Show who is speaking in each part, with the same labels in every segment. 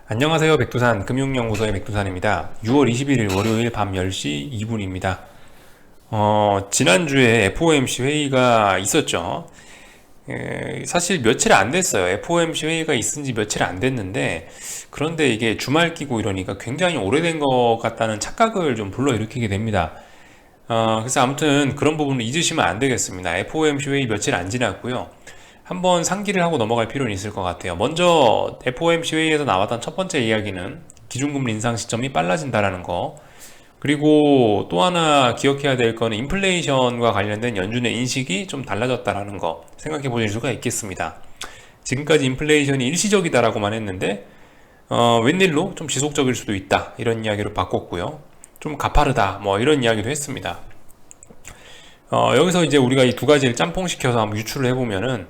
Speaker 1: 안녕하세요. 백두산 금융연구소의 백두산입니다. 6월 21일 월요일 밤 10시 2분입니다. 지난주에 FOMC 회의가 있었죠. 사실 며칠 안 됐어요. FOMC 회의가 있은 지 며칠 안 됐는데, 그런데 이게 주말 끼고 이러니까 굉장히 오래된 것 같다는 착각을 좀 불러일으키게 됩니다. 그래서 아무튼 그런 부분을 잊으시면 안 되겠습니다. FOMC 회의 며칠 안 지났고요. 한번 상기를 하고 넘어갈 필요는 있을 것 같아요. 먼저 FOMC 회의에서 나왔던 첫 번째 이야기는 기준금리 인상 시점이 빨라진다라는 거. 그리고 또 하나 기억해야 될 거는 인플레이션과 관련된 연준의 인식이 좀 달라졌다라는 거 생각해 보실 수가 있겠습니다. 지금까지 인플레이션이 일시적이다라고만 했는데 웬일로 좀 지속적일 수도 있다 이런 이야기로 바꿨고요. 좀 가파르다 뭐 이런 이야기도 했습니다. 여기서 이제 우리가 이 두 가지를 짬뽕시켜서 한번 유추를 해보면은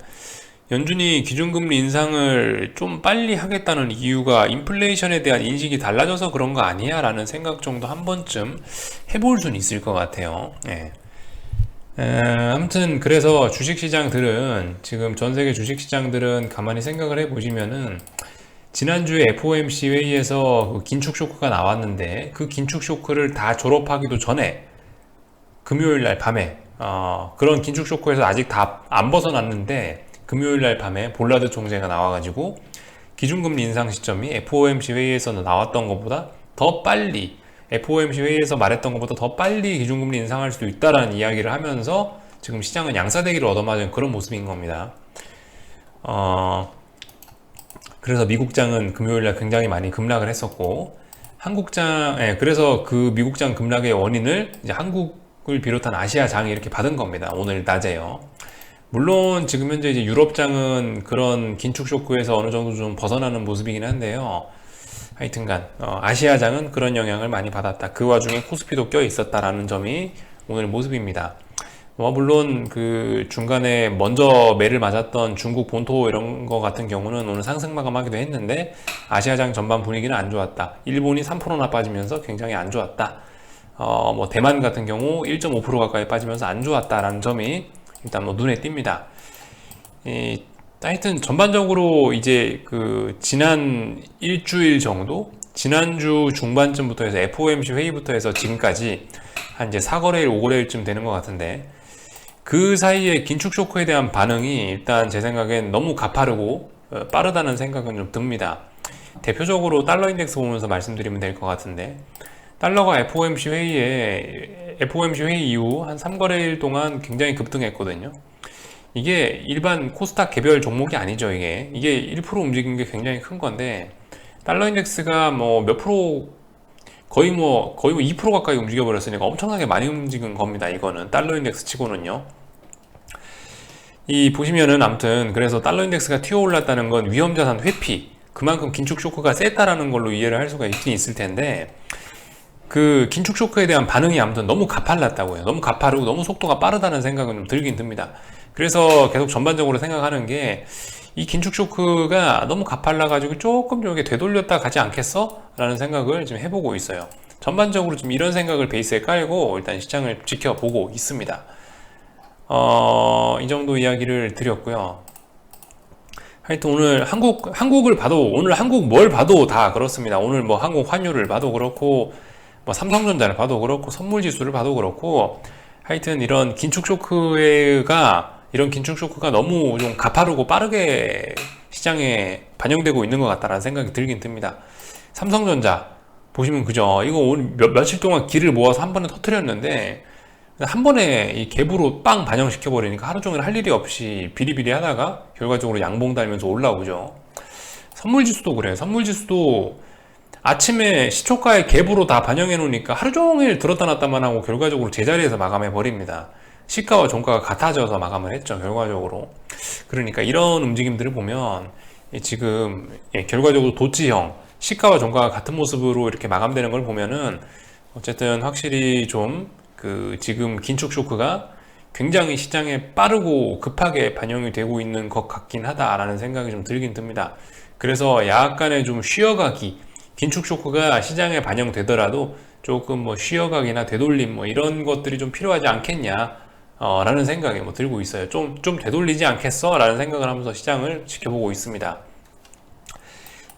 Speaker 1: 연준이 기준금리 인상을 좀 빨리 하겠다는 이유가 인플레이션에 대한 인식이 달라져서 그런 거 아니야? 라는 생각 정도 한 번쯤 해볼 수는 있을 것 같아요. 예. 아무튼 그래서 주식시장들은 지금 전세계 주식시장들은 가만히 생각을 해보시면은 지난주에 FOMC 회의에서 그 긴축 쇼크가 나왔는데 그 긴축 쇼크를 다 졸업하기도 전에 금요일 날 밤에 그런 긴축 쇼크에서 아직 다 안 벗어났는데 금요일 날 밤에 볼라드 총재가 나와가지고 기준금리 인상 시점이 FOMC 회의에서 나왔던 것보다 더 빨리 FOMC 회의에서 말했던 것보다 더 빨리 기준금리 인상할 수도 있다라는 이야기를 하면서 지금 시장은 양사대기를 얻어맞은 그런 모습인 겁니다. 그래서 미국장은 금요일 날 굉장히 많이 급락을 했었고 그래서 그 미국장 급락의 원인을 이제 한국을 비롯한 아시아장이 이렇게 받은 겁니다. 오늘 낮에요. 물론 지금 현재 이제 유럽장은 그런 긴축 쇼크에서 어느 정도 좀 벗어나는 모습이긴 한데요. 하여튼간 아시아장은 그런 영향을 많이 받았다. 그 와중에 코스피도 껴 있었다라는 점이 오늘 모습입니다. 물론 그 중간에 먼저 매를 맞았던 중국 본토 이런 거 같은 경우는 오늘 상승 마감하기도 했는데 아시아장 전반 분위기는 안 좋았다. 일본이 3%나 빠지면서 굉장히 안 좋았다. 대만 같은 경우 1.5% 가까이 빠지면서 안 좋았다라는 점이 일단 눈에 띕니다. 하여튼 전반적으로 이제 그 지난 일주일 정도, 지난주 중반쯤부터 해서 FOMC 회의부터 해서 지금까지 한 이제 4거래일, 5거래일쯤 되는 것 같은데 그 사이에 긴축 쇼크에 대한 반응이 일단 제 생각엔 너무 가파르고 빠르다는 생각은 좀 듭니다. 대표적으로 달러 인덱스 보면서 말씀드리면 될 것 같은데 달러가 FOMC 회의 이후 한 3거래일 동안 굉장히 급등했거든요. 이게 일반 코스닥 개별 종목이 아니죠, 이게 1% 움직인 게 굉장히 큰 건데, 달러 인덱스가 몇 프로, 거의 2% 가까이 움직여 버렸으니까 엄청나게 많이 움직인 겁니다, 이거는. 달러 인덱스 치고는요. 보시면은 아무튼, 그래서 달러 인덱스가 튀어 올랐다는 건 위험자산 회피, 그만큼 긴축 쇼크가 셌다라는 걸로 이해를 할 수가 있긴 있을 텐데, 그 긴축 쇼크에 대한 반응이 아무튼 너무 가팔랐다고요. 너무 가파르고 너무 속도가 빠르다는 생각은 좀 들긴 듭니다. 그래서 계속 전반적으로 생각하는 게 이 긴축 쇼크가 너무 가팔라가지고 조금 좀 이렇게 되돌렸다 가지 않겠어? 라는 생각을 좀 해보고 있어요. 전반적으로 좀 이런 생각을 베이스에 깔고 일단 시장을 지켜보고 있습니다. 이 정도 이야기를 드렸고요. 하여튼 오늘 한국을 봐도, 오늘 한국 뭘 봐도 다 그렇습니다. 오늘 한국 환율을 봐도 그렇고, 삼성전자를 봐도 그렇고, 선물지수를 봐도 그렇고, 하여튼 이런 긴축 쇼크가 너무 좀 가파르고 빠르게 시장에 반영되고 있는 것 같다라는 생각이 들긴 듭니다. 삼성전자 보시면 그죠? 이거 오늘 며칠 동안 기를 모아서 한 번에 터뜨렸는데 한 번에 이 갭으로 빵 반영시켜 버리니까 하루 종일 할 일이 없이 비리비리 하다가 결과적으로 양봉 달면서 올라오죠. 선물지수도 그래요. 선물지수도 아침에 시초가의 갭으로 다 반영해 놓으니까 하루 종일 들었다 놨다만 하고 결과적으로 제자리에서 마감해 버립니다. 시가와 종가가 같아져서 마감을 했죠, 결과적으로. 그러니까 이런 움직임들을 보면 지금 결과적으로 도치형 시가와 종가가 같은 모습으로 이렇게 마감되는 걸 보면은 어쨌든 확실히 좀 지금 긴축 쇼크가 굉장히 시장에 빠르고 급하게 반영이 되고 있는 것 같긴 하다라는 생각이 좀 들긴 듭니다. 그래서 약간의 좀 쉬어가기, 긴축 쇼크가 시장에 반영되더라도 조금 쉬어가기나 되돌림 이런 것들이 좀 필요하지 않겠냐 라는 생각이 들고 있어요. 좀 되돌리지 않겠어? 라는 생각을 하면서 시장을 지켜보고 있습니다.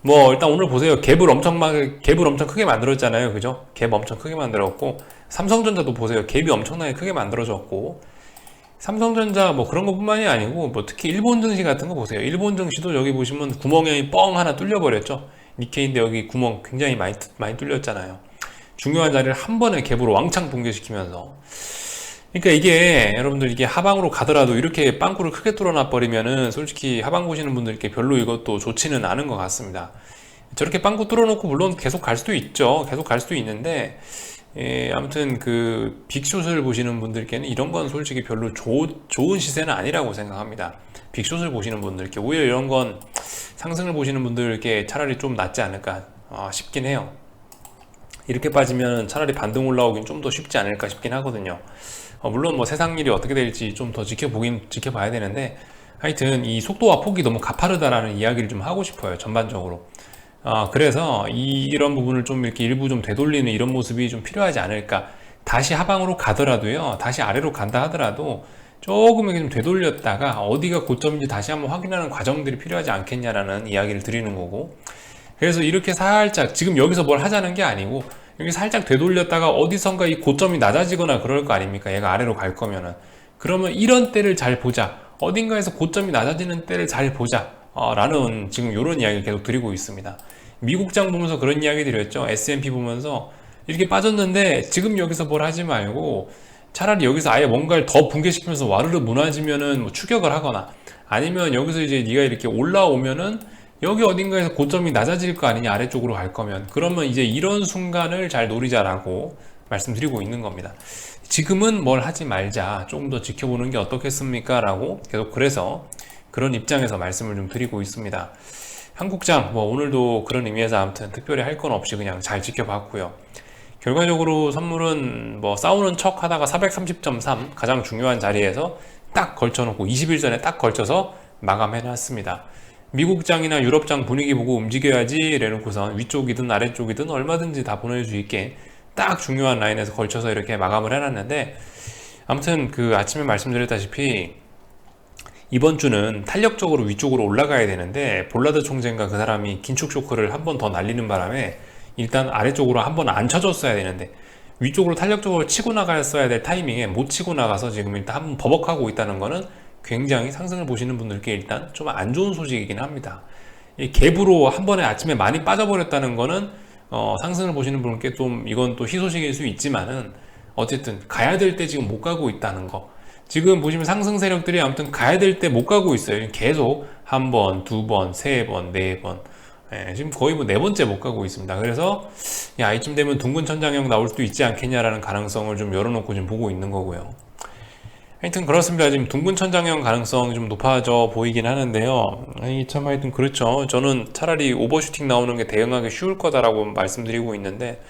Speaker 1: 뭐 일단 오늘 보세요. 갭을 엄청 크게 만들었잖아요. 그죠? 갭 엄청 크게 만들었고, 삼성전자도 보세요. 갭이 엄청나게 크게 만들어졌고, 삼성전자 뭐 그런 것뿐만이 아니고, 뭐 특히 일본 증시 같은 거 보세요. 일본 증시도 여기 보시면 구멍이 뻥 하나 뚫려버렸죠. 니케이인데 여기 구멍 굉장히 많이 뚫렸잖아요. 중요한 자리를 한 번에 갭으로 왕창 붕괴시키면서. 그러니까 이게 여러분들 이게 하방으로 가더라도 이렇게 빵꾸를 크게 뚫어놔 버리면은 솔직히 하방 보시는 분들께 별로 이것도 좋지는 않은 것 같습니다. 저렇게 빵꾸 뚫어놓고 물론 계속 갈 수도 있죠. 계속 갈 수도 있는데 아무튼 그 빅숏을 보시는 분들께는 이런 건 솔직히 별로 좋은 시세는 아니라고 생각합니다. 빅숏을 보시는 분들께 오히려 이런 건 상승을 보시는 분들께 차라리 좀 낫지 않을까 싶긴 해요. 이렇게 빠지면 차라리 반등 올라오긴 좀 더 쉽지 않을까 싶긴 하거든요. 물론 뭐 세상 일이 어떻게 될지 좀 더 지켜봐야 되는데, 하여튼 이 속도와 폭이 너무 가파르다라는 이야기를 좀 하고 싶어요, 전반적으로. 그래서 이런 부분을 좀 이렇게 일부 좀 되돌리는 이런 모습이 좀 필요하지 않을까. 다시 하방으로 가더라도요, 다시 아래로 간다 하더라도 조금 이렇게 좀 되돌렸다가 어디가 고점인지 다시 한번 확인하는 과정들이 필요하지 않겠냐라는 이야기를 드리는 거고, 그래서 이렇게 살짝 지금 여기서 뭘 하자는 게 아니고 여기 살짝 되돌렸다가 어디선가 이 고점이 낮아지거나 그럴 거 아닙니까? 얘가 아래로 갈 거면은. 그러면 이런 때를 잘 보자, 어딘가에서 고점이 낮아지는 때를 잘 보자 라는 지금 이런 이야기를 계속 드리고 있습니다. 미국장 보면서 그런 이야기 드렸죠. S&P 보면서 이렇게 빠졌는데 지금 여기서 뭘 하지 말고 차라리 여기서 아예 뭔가를 더 붕괴시키면서 와르르 무너지면은 뭐 추격을 하거나, 아니면 여기서 이제 네가 이렇게 올라오면은 여기 어딘가에서 고점이 낮아질 거 아니냐, 아래쪽으로 갈 거면. 그러면 이제 이런 순간을 잘 노리자라고 말씀드리고 있는 겁니다. 지금은 뭘 하지 말자, 조금 더 지켜보는 게 어떻겠습니까? 라고 계속 그래서 그런 입장에서 말씀을 좀 드리고 있습니다. 한국장 뭐 오늘도 그런 의미에서 아무튼 특별히 할 건 없이 그냥 잘 지켜봤고요. 결과적으로 선물은 뭐 싸우는 척 하다가 430.3 가장 중요한 자리에서 딱 걸쳐놓고 20일 전에 딱 걸쳐서 마감해놨습니다. 미국장이나 유럽장 분위기 보고 움직여야지 레놓고선 위쪽이든 아래쪽이든 얼마든지 다 보낼 수 있게 딱 중요한 라인에서 걸쳐서 이렇게 마감을 해놨는데, 아무튼 그 아침에 말씀드렸다시피 이번 주는 탄력적으로 위쪽으로 올라가야 되는데, 볼라드 총재인가 그 사람이 긴축 쇼크를 한 번 더 날리는 바람에 일단 아래쪽으로 한 번 안 쳐줬어야 되는데 위쪽으로 탄력적으로 치고 나갔어야 될 타이밍에 못 치고 나가서 지금 일단 한 번 버벅하고 있다는 거는 굉장히 상승을 보시는 분들께 일단 좀 안 좋은 소식이긴 합니다. 이 갭으로 한 번에 아침에 많이 빠져버렸다는 거는 상승을 보시는 분께 좀 이건 또 희소식일 수 있지만은 어쨌든 가야 될 때 지금 못 가고 있다는 거. 지금 보시면 상승 세력들이 아무튼 가야 될 때 못 가고 있어요. 계속 한 번, 두 번, 세 번, 네 번. 지금 거의 뭐 네 번째 못 가고 있습니다. 그래서 야, 이쯤 되면 둥근 천장형 나올 수도 있지 않겠냐라는 가능성을 좀 열어놓고 좀 보고 있는 거고요. 하여튼 그렇습니다. 지금 둥근 천장형 가능성이 좀 높아져 보이긴 하는데요. 참 하여튼 그렇죠. 저는 차라리 오버슈팅 나오는 게 대응하기 쉬울 거다라고 말씀드리고 있는데,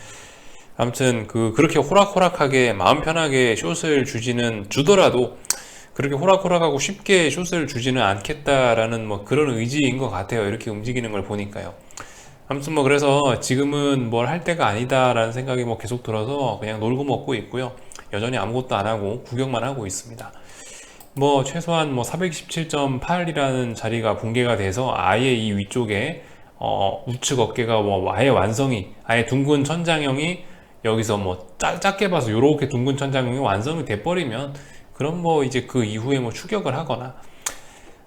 Speaker 1: 아무튼 그렇게 호락호락하게 마음 편하게 숏을 주더라도 그렇게 호락호락하고 쉽게 숏을 주지는 않겠다라는 뭐 그런 의지인 것 같아요. 이렇게 움직이는 걸 보니까요. 아무튼 뭐 그래서 지금은 뭘 할 때가 아니다라는 생각이 뭐 계속 들어서 그냥 놀고 먹고 있고요. 여전히 아무것도 안 하고 구경만 하고 있습니다. 뭐 최소한 뭐 417.8이라는 자리가 붕괴가 돼서 아예 이 위쪽에 우측 어깨가 뭐 아예 완성이, 아예 둥근 천장형이 여기서 뭐 작게 봐서 요렇게 둥근 천장형이 완성이 돼버리면, 그럼 뭐 이제 그 이후에 뭐 추격을 하거나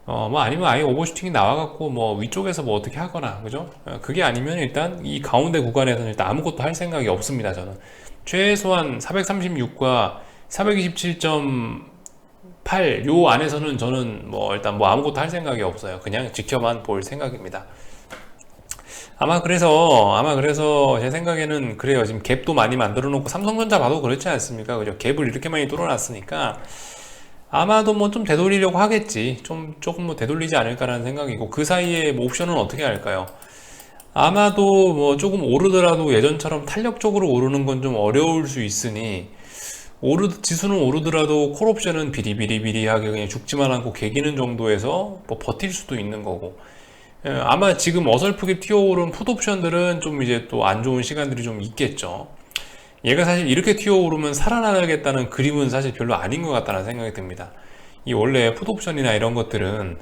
Speaker 1: 뭐 아니면 아예 오버슈팅이 나와갖고 뭐 위쪽에서 뭐 어떻게 하거나, 그죠? 그게 아니면 일단 이 가운데 구간에서는 일단 아무것도 할 생각이 없습니다. 저는 최소한 436과 427.8 요 안에서는 저는 뭐 일단 뭐 아무것도 할 생각이 없어요. 그냥 지켜만 볼 생각입니다. 아마 그래서 제 생각에는 그래요. 지금 갭도 많이 만들어 놓고 삼성전자 봐도 그렇지 않습니까? 그죠? 갭을 이렇게 많이 뚫어놨으니까 아마도 뭐 좀 되돌리려고 하겠지. 조금 뭐 되돌리지 않을까라는 생각이고, 그 사이에 뭐 옵션은 어떻게 할까요? 아마도 뭐 조금 오르더라도 예전처럼 탄력적으로 오르는 건 좀 어려울 수 있으니, 지수는 오르더라도 콜옵션은 비리비리비리하게 그냥 죽지만 않고 개기는 정도에서 뭐 버틸 수도 있는 거고, 아마 지금 어설프게 튀어오른 풋옵션들은 좀 이제 또 안 좋은 시간들이 좀 있겠죠. 얘가 사실 이렇게 튀어오르면 살아나가겠다는 그림은 사실 별로 아닌 것 같다는 생각이 듭니다. 이 원래 풋옵션이나 이런 것들은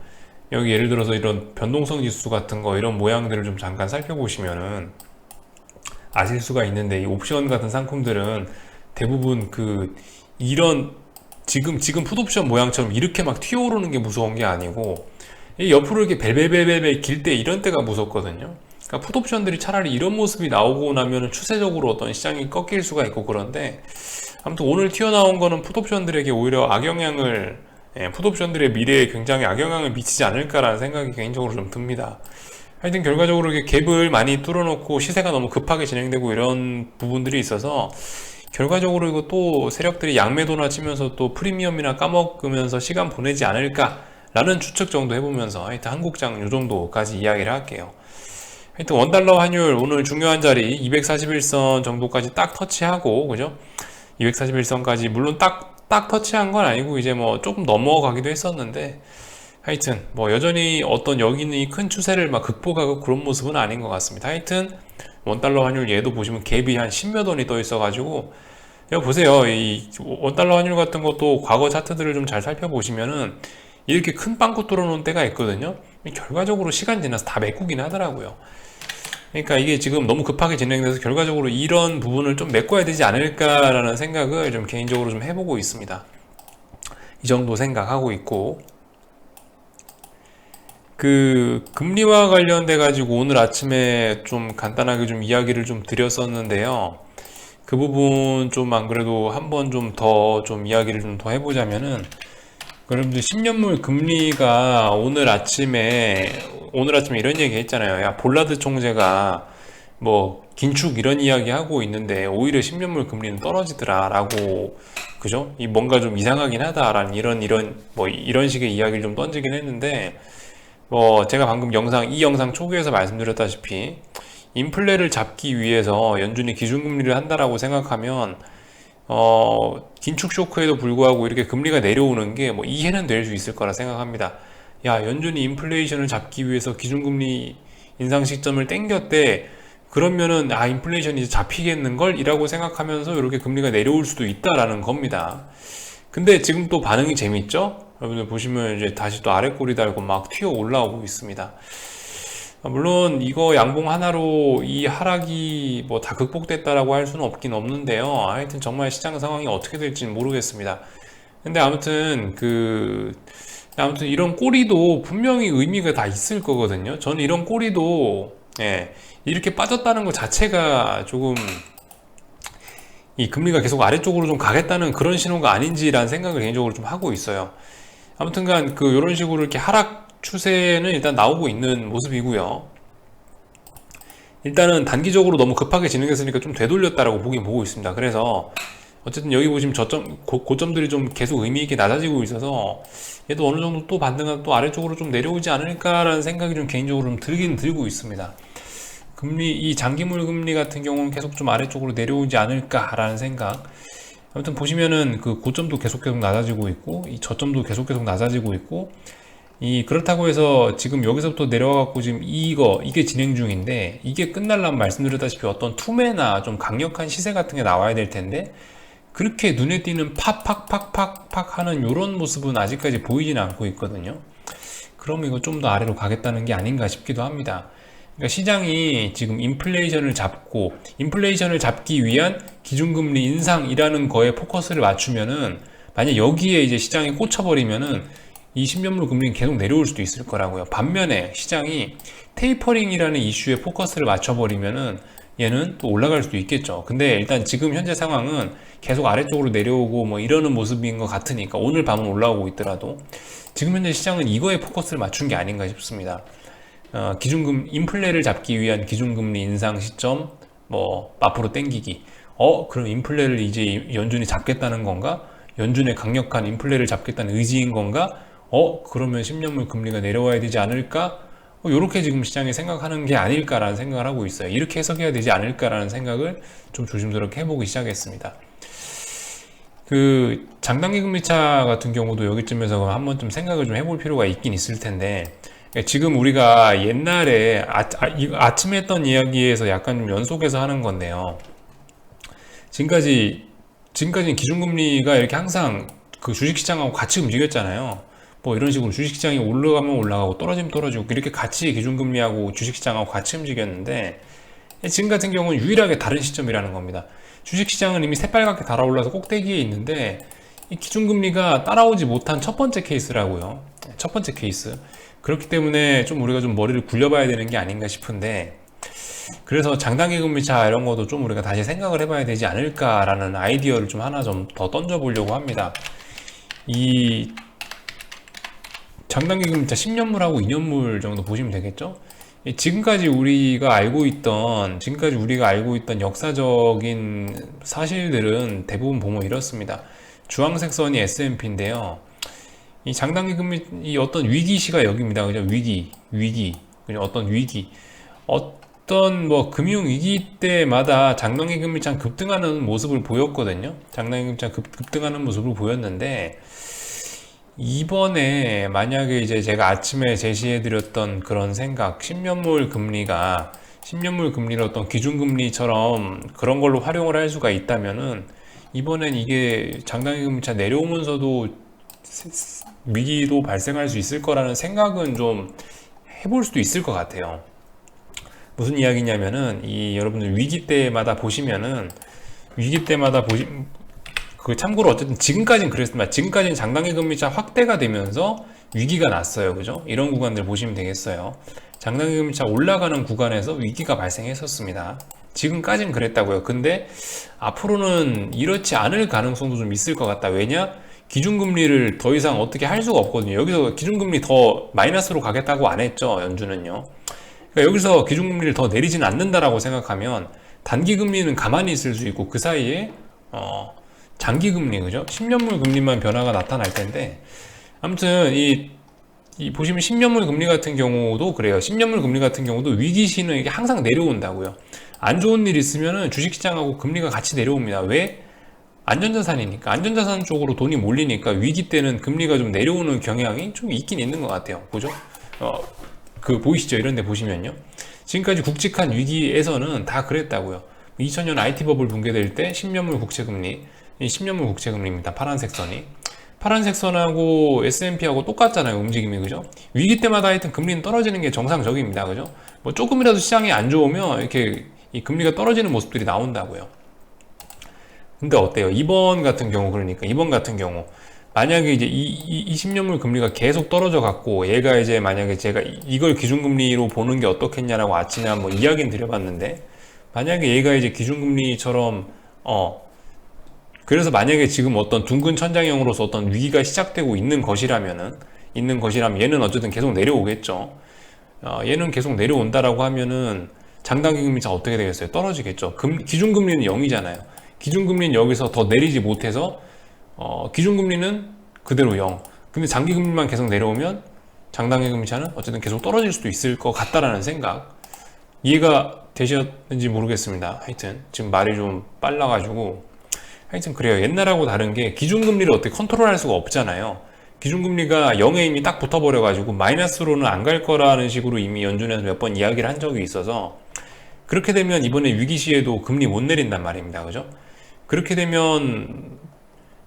Speaker 1: 여기 예를 들어서 이런 변동성 지수 같은 거 이런 모양들을 좀 잠깐 살펴보시면은 아실 수가 있는데, 이 옵션 같은 상품들은 대부분 이런 지금 풋옵션 모양처럼 이렇게 막 튀어오르는 게 무서운 게 아니고, 이 옆으로 이렇게 벨벨벨벨 길 때 이런 때가 무섭거든요. 그러니까 풋옵션들이 차라리 이런 모습이 나오고 나면 추세적으로 어떤 시장이 꺾일 수가 있고 그런데, 아무튼 오늘 튀어나온 거는 풋옵션들에게 오히려 풋옵션들의 미래에 굉장히 악영향을 미치지 않을까라는 생각이 개인적으로 좀 듭니다. 하여튼 결과적으로 이렇게 갭을 많이 뚫어놓고 시세가 너무 급하게 진행되고 이런 부분들이 있어서, 결과적으로 이거 또 세력들이 양매도나 치면서 또 프리미엄이나 까먹으면서 시간 보내지 않을까라는 추측 정도 해보면서 하여튼 한국장 요 정도까지 이야기를 할게요. 하여튼 원달러 환율 오늘 중요한 자리 241선 정도까지 딱 터치하고, 그죠? 241선까지 물론 딱 터치한 건 아니고 이제 뭐 조금 넘어가기도 했었는데, 하여튼 뭐 여전히 어떤 여기는 이 큰 추세를 막 극복하고 그런 모습은 아닌 것 같습니다. 하여튼 원달러 환율 얘도 보시면 갭이 한 10몇 원이 떠 있어가지고, 여기 보세요. 이 원달러 환율 같은 것도 과거 차트들을 좀 잘 살펴보시면은 이렇게 큰 빵꾸 뚫어놓은 때가 있거든요. 결과적으로 시간 지나서 다 메꾸긴 하더라고요. 그러니까 이게 지금 너무 급하게 진행돼서 결과적으로 이런 부분을 좀 메꿔야 되지 않을까라는 생각을 좀 개인적으로 좀 해보고 있습니다. 이 정도 생각하고 있고, 금리와 관련돼 가지고 오늘 아침에 좀 간단하게 좀 이야기를 좀 드렸었는데요. 그 부분 좀 안 그래도 한번 좀 더 좀 이야기를 좀 더 해보자면은, 여러분들 10년물 금리가 오늘 아침에 이런 얘기 했잖아요. 야, 볼라드 총재가 뭐 긴축 이런 이야기 하고 있는데 오히려 10년물 금리는 떨어지더라 라고, 그죠? 이 뭔가 좀 이상하긴 하다라는 이런 식의 이야기를 좀 던지긴 했는데, 뭐 제가 방금 이 영상 초기에서 말씀드렸다시피 인플레를 잡기 위해서 연준이 기준금리를 한다라고 생각하면 긴축 쇼크에도 불구하고 이렇게 금리가 내려오는 게 뭐 이해는 될 수 있을 거라 생각합니다. 야, 연준이 인플레이션을 잡기 위해서 기준금리 인상 시점을 땡겼대. 그러면은 인플레이션이 이제 잡히겠는걸? 이라고 생각하면서 이렇게 금리가 내려올 수도 있다라는 겁니다. 근데 지금 또 반응이 재밌죠? 여러분들 보시면 이제 다시 또 아래 꼬리 달고 막 튀어 올라오고 있습니다. 물론 이거 양봉 하나로 이 하락이 뭐 다 극복됐다라고 할 수는 없긴 없는데요. 하여튼 정말 시장 상황이 어떻게 될지는 모르겠습니다. 근데 아무튼 이런 꼬리도 분명히 의미가 다 있을 거거든요. 저는 이런 꼬리도 이렇게 빠졌다는 것 자체가 조금 이 금리가 계속 아래쪽으로 좀 가겠다는 그런 신호가 아닌지라는 생각을 개인적으로 좀 하고 있어요. 아무튼간 이런 식으로 이렇게 하락 추세는 일단 나오고 있는 모습이고요. 일단은 단기적으로 너무 급하게 진행했으니까 좀 되돌렸다라고 보고 있습니다. 그래서 어쨌든 여기 보시면 고점들이 좀 계속 의미 있게 낮아지고 있어서 얘도 어느 정도 또 반등은 또 아래쪽으로 좀 내려오지 않을까라는 생각이 좀 개인적으로 좀 들고 있습니다. 이 장기물 금리 같은 경우는 계속 좀 아래쪽으로 내려오지 않을까라는 생각. 아무튼 보시면은 고점도 계속 낮아지고 있고, 이 저점도 계속 낮아지고 있고, 그렇다고 해서 지금 여기서부터 내려와갖고 지금 이게 진행 중인데, 이게 끝날라면 말씀드렸다시피 어떤 투매나 좀 강력한 시세 같은 게 나와야 될 텐데, 그렇게 눈에 띄는 팍팍팍팍팍 하는 요런 모습은 아직까지 보이지는 않고 있거든요. 그럼 이거 좀 더 아래로 가겠다는 게 아닌가 싶기도 합니다. 그러니까 시장이 지금 인플레이션을 잡기 위한 기준금리 인상이라는 거에 포커스를 맞추면은, 만약 여기에 이제 시장이 꽂혀버리면은 이 10년물 금리는 계속 내려올 수도 있을 거라고요. 반면에 시장이 테이퍼링이라는 이슈에 포커스를 맞춰버리면은 얘는 또 올라갈 수도 있겠죠. 근데 일단 지금 현재 상황은 계속 아래쪽으로 내려오고 뭐 이러는 모습인 것 같으니까, 오늘 밤은 올라오고 있더라도 지금 현재 시장은 이거에 포커스를 맞춘 게 아닌가 싶습니다. 인플레를 잡기 위한 기준금리 인상 시점 뭐 앞으로 땡기기. 그럼 인플레를 이제 연준이 잡겠다는 건가? 연준의 강력한 인플레를 잡겠다는 의지인 건가? 그러면 10년물 금리가 내려와야 되지 않을까? 이렇게 지금 시장이 생각하는 게 아닐까라는 생각을 하고 있어요. 이렇게 해석해야 되지 않을까라는 생각을 좀 조심스럽게 해보기 시작했습니다. 장단기 금리차 같은 경우도 여기쯤에서 한번 좀 생각을 좀 해볼 필요가 있긴 있을 텐데, 지금 우리가 옛날에 아침에 했던 이야기에서 약간 좀 연속해서 하는 건데요. 지금까지는 기준금리가 이렇게 항상 주식시장하고 같이 움직였잖아요. 뭐 이런 식으로 주식시장이 올라가면 올라가고 떨어지면 떨어지고 이렇게 같이 기준금리하고 주식시장하고 같이 움직였는데, 지금 같은 경우는 유일하게 다른 시점이라는 겁니다. 주식시장은 이미 새빨갛게 달아올라서 꼭대기에 있는데 이 기준금리가 따라오지 못한 첫 번째 케이스라고요. 첫 번째 케이스. 그렇기 때문에 좀 우리가 좀 머리를 굴려봐야 되는 게 아닌가 싶은데, 그래서 장단기 금리차 이런 것도 좀 우리가 다시 생각을 해봐야 되지 않을까라는 아이디어를 좀 하나 좀 더 던져보려고 합니다. 이 장단기 금리차 10년물하고 2년물 정도 보시면 되겠죠? 지금까지 우리가 알고 있던 역사적인 사실들은 대부분 보면 이렇습니다. 주황색 선이 S&P인데요. 이 장단기 금리, 이 어떤 위기시가 여기입니다. 그죠? 그죠? 어떤 뭐 금융 위기 때마다 장단기 금리차 급등하는 모습을 보였거든요. 장단기 금리차 급등하는 모습을 보였는데, 이번에 만약에 이제 제가 아침에 제시해드렸던 그런 생각, 10년물 금리를 어떤 기준금리처럼 그런 걸로 활용을 할 수가 있다면은, 이번엔 이게 장단기 금리차 내려오면서도 위기도 발생할 수 있을 거라는 생각은 좀 해볼 수도 있을 것 같아요. 무슨 이야기냐면은, 여러분들 위기 때마다 보시면은, 참고로 어쨌든 지금까지는 그랬습니다. 지금까지는 장단기 금리차 확대가 되면서 위기가 났어요. 그죠? 이런 구간들 보시면 되겠어요. 장단기 금리차 올라가는 구간에서 위기가 발생했었습니다. 지금까지는 그랬다고요. 근데 앞으로는 이렇지 않을 가능성도 좀 있을 것 같다. 왜냐? 기준금리를 더 이상 어떻게 할 수가 없거든요. 여기서 기준금리 더 마이너스로 가겠다고 안 했죠. 연준은요. 그러니까 여기서 기준금리를 더 내리진 않는다라고 생각하면 단기금리는 가만히 있을 수 있고, 그 사이에 장기금리, 그죠? 10년물 금리만 변화가 나타날 텐데, 아무튼 보시면 10년물 금리 같은 경우도 그래요. 10년물 금리 같은 경우도 위기시는 이게 항상 내려온다고요. 안 좋은 일 있으면은 주식시장하고 금리가 같이 내려옵니다. 왜? 안전자산이니까. 안전자산 쪽으로 돈이 몰리니까 위기 때는 금리가 좀 내려오는 경향이 좀 있긴 있는 것 같아요. 그죠? 보이시죠? 이런 데 보시면요. 지금까지 굵직한 위기에서는 다 그랬다고요. 2000년 IT 버블 붕괴될 때 10년물 국채금리, 이 10년물 국채금리입니다. 파란색 선이. 파란색 선하고 S&P하고 똑같잖아요. 움직임이. 그죠? 위기 때마다 하여튼 금리는 떨어지는 게 정상적입니다. 그죠? 뭐 조금이라도 시장이 안 좋으면 이렇게 이 금리가 떨어지는 모습들이 나온다고요. 근데 어때요? 이번 같은 경우, 만약에 이제 이 10년물 금리가 계속 떨어져 갖고, 얘가 이제 만약에 제가 이걸 기준금리로 보는 게 어떻겠냐라고 아침에 한번 이야기는 드려봤는데, 만약에 얘가 이제 기준금리처럼, 그래서 만약에 지금 어떤 둥근 천장형으로서 어떤 위기가 시작되고 있는 것이라면 얘는 어쨌든 계속 내려오겠죠. 얘는 계속 내려온다라고 하면은 장단기 금리차 어떻게 되겠어요? 떨어지겠죠. 기준금리는 0이잖아요. 기준금리는 여기서 더 내리지 못해서 기준금리는 그대로 0. 근데 장기금리만 계속 내려오면 장단기 금리차는 어쨌든 계속 떨어질 수도 있을 것 같다라는 생각. 이해가 되셨는지 모르겠습니다. 하여튼 지금 말이 좀 빨라가지고, 하여튼 그래요. 옛날하고 다른 게 기준금리를 어떻게 컨트롤할 수가 없잖아요. 기준금리가 0에 이미 딱 붙어버려가지고 마이너스로는 안 갈 거라는 식으로 이미 연준에서 몇 번 이야기를 한 적이 있어서, 그렇게 되면 이번에 위기시에도 금리 못 내린단 말입니다. 그죠? 그렇게 되면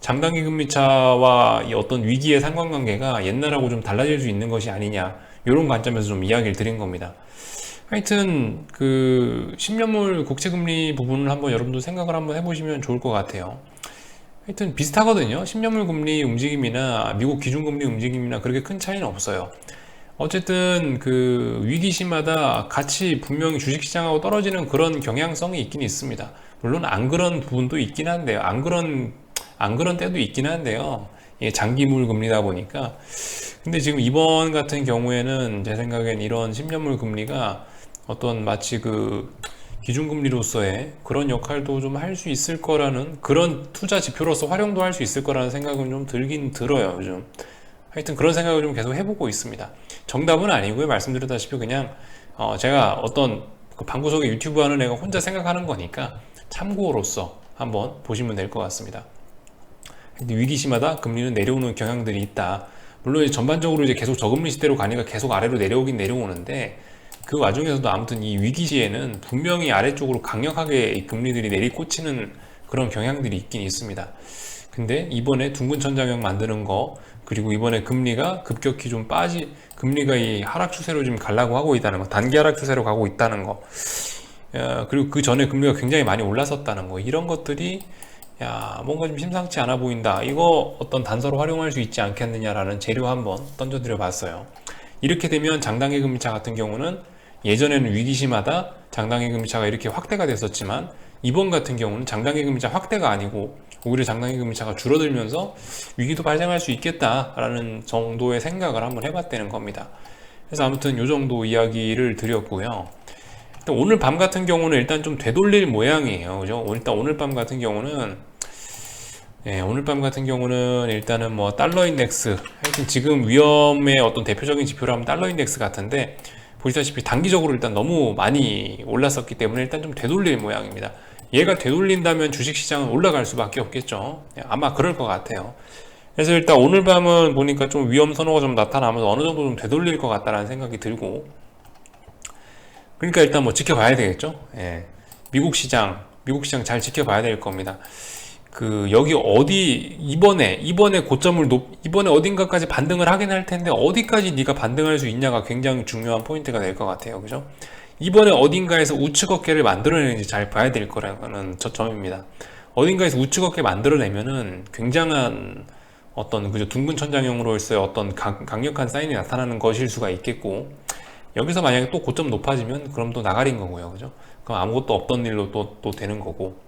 Speaker 1: 장단기 금리차와 이 어떤 위기의 상관관계가 옛날하고 좀 달라질 수 있는 것이 아니냐, 이런 관점에서 좀 이야기를 드린 겁니다. 하여튼 10년물 국채금리 부분을 한번 여러분도 생각을 한번 해보시면 좋을 것 같아요. 하여튼 비슷하거든요. 10년물 금리 움직임이나 미국 기준금리 움직임이나 그렇게 큰 차이는 없어요. 어쨌든 위기시마다 같이 분명히 주식시장하고 떨어지는 그런 경향성이 있긴 있습니다. 물론 안 그런 부분도 있긴 한데요. 안 그런 때도 있긴 한데요. 이게 장기물 금리다 보니까. 근데 지금 이번 같은 경우에는 제 생각엔 이런 10년물 금리가 어떤 마치 기준금리로서의 그런 역할도 좀 할 수 있을 거라는, 그런 투자 지표로서 활용도 할 수 있을 거라는 생각은 좀 들긴 들어요, 요즘. 하여튼 그런 생각을 좀 계속 해보고 있습니다. 정답은 아니고요. 말씀드렸다시피 그냥 제가 어떤 방구석에 유튜브 하는 애가 혼자 생각하는 거니까 참고로서 한번 보시면 될 것 같습니다. 위기시마다 금리는 내려오는 경향들이 있다. 물론 전반적으로 이제 계속 저금리 시대로 가니까 계속 아래로 내려오긴 내려오는데, 그 와중에서도 아무튼 이 위기시에는 분명히 아래쪽으로 강력하게 이 금리들이 내리꽂히는 그런 경향들이 있긴 있습니다. 근데 이번에 둥근 천장형 만드는 거, 그리고 이번에 금리가 급격히 좀 금리가 이 하락 추세로 지금 가려고 하고 있다는 거, 단기 하락 추세로 가고 있다는 거, 그리고 그 전에 금리가 굉장히 많이 올랐었다는 거, 이런 것들이 야, 뭔가 좀 심상치 않아 보인다. 이거 어떤 단서로 활용할 수 있지 않겠느냐라는 재료 한번 던져드려 봤어요. 이렇게 되면 장단기 금리차 같은 경우는 예전에는 위기시마다 장단기 금리차가 이렇게 확대가 됐었지만 이번 같은 경우는 장단기 금리차 확대가 아니고 오히려 장단기 금리차가 줄어들면서 위기도 발생할 수 있겠다라는 정도의 생각을 한번 해봤다는 겁니다. 그래서 아무튼 이 정도 이야기를 드렸고요. 오늘 밤 같은 경우는 일단 좀 되돌릴 모양이에요. 그죠? 일단 오늘 밤 같은 경우는 오늘 밤 같은 경우는 일단은 뭐 달러 인덱스, 하여튼 지금 위험의 어떤 대표적인 지표로 하면 달러 인덱스 같은데 보시다시피 단기적으로 일단 너무 많이 올랐었기 때문에 일단 좀 되돌릴 모양입니다. 얘가 되돌린다면 주식시장은 올라갈 수밖에 없겠죠. 아마 그럴 것 같아요. 그래서 일단 오늘 밤은 보니까 좀 위험 선호가 좀 나타나면서 어느 정도 좀 되돌릴 것 같다라는 생각이 들고, 그러니까 일단 뭐 지켜봐야 되겠죠. 예. 미국 시장 잘 지켜봐야 될 겁니다. 여기 이번에 고점을 이번에 어딘가까지 반등을 하긴 할 텐데 어디까지 네가 반등할 수 있냐가 굉장히 중요한 포인트가 될 것 같아요. 그죠? 이번에 어딘가에서 우측 어깨를 만들어내는지 잘 봐야 될 거라는 점입니다. 어딘가에서 우측 어깨 만들어내면은 굉장한 어떤 그저 둥근 천장형으로서의 어떤 강력한 사인이 나타나는 것일 수가 있겠고, 여기서 만약에 또 고점 높아지면 그럼 또 나가린 거고요. 그죠? 그럼 아무것도 없던 일로 또 되는 거고.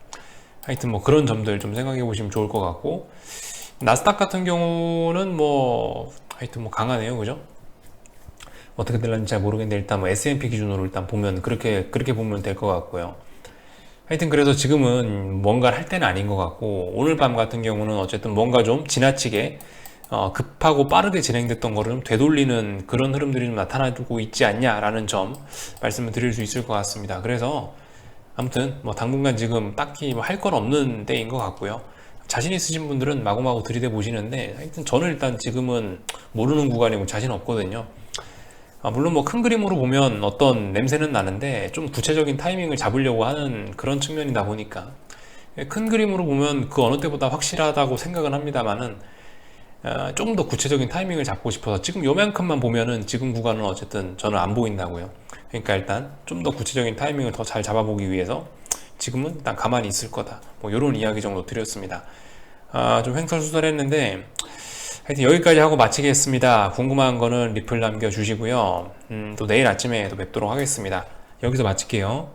Speaker 1: 하여튼 뭐 그런 점들 좀 생각해 보시면 좋을 것 같고, 나스닥 같은 경우는 뭐 하여튼 뭐 강하네요. 그죠? 어떻게 될는지 잘 모르겠는데 일단 뭐 S&P 기준으로 일단 보면 그렇게 보면 될 것 같고요. 하여튼 그래서 지금은 뭔가를 할 때는 아닌 것 같고, 오늘 밤 같은 경우는 어쨌든 뭔가 좀 지나치게 급하고 빠르게 진행됐던 거를 좀 되돌리는 그런 흐름들이 좀 나타나고 있지 않냐라는 점 말씀을 드릴 수 있을 것 같습니다. 그래서 아무튼 뭐 당분간 지금 딱히 뭐 할 건 없는 때인 것 같고요. 자신 있으신 분들은 마구마구 들이대 보시는데, 하여튼 저는 일단 지금은 모르는 구간이고 자신 없거든요. 물론 뭐 큰 그림으로 보면 어떤 냄새는 나는데 좀 구체적인 타이밍을 잡으려고 하는 그런 측면이다 보니까 큰 그림으로 보면 그 어느 때보다 확실하다고 생각은 합니다만은 좀 더 구체적인 타이밍을 잡고 싶어서 지금 요만큼만 보면은 지금 구간은 어쨌든 저는 안 보인다고요. 그러니까 일단 좀 더 구체적인 타이밍을 더 잘 잡아보기 위해서 지금은 일단 가만히 있을 거다, 뭐 이런 이야기 정도 드렸습니다. 좀 횡설수설했는데 하여튼 여기까지 하고 마치겠습니다. 궁금한 거는 리플 남겨주시고요. 또 내일 아침에 또 뵙도록 하겠습니다. 여기서 마칠게요.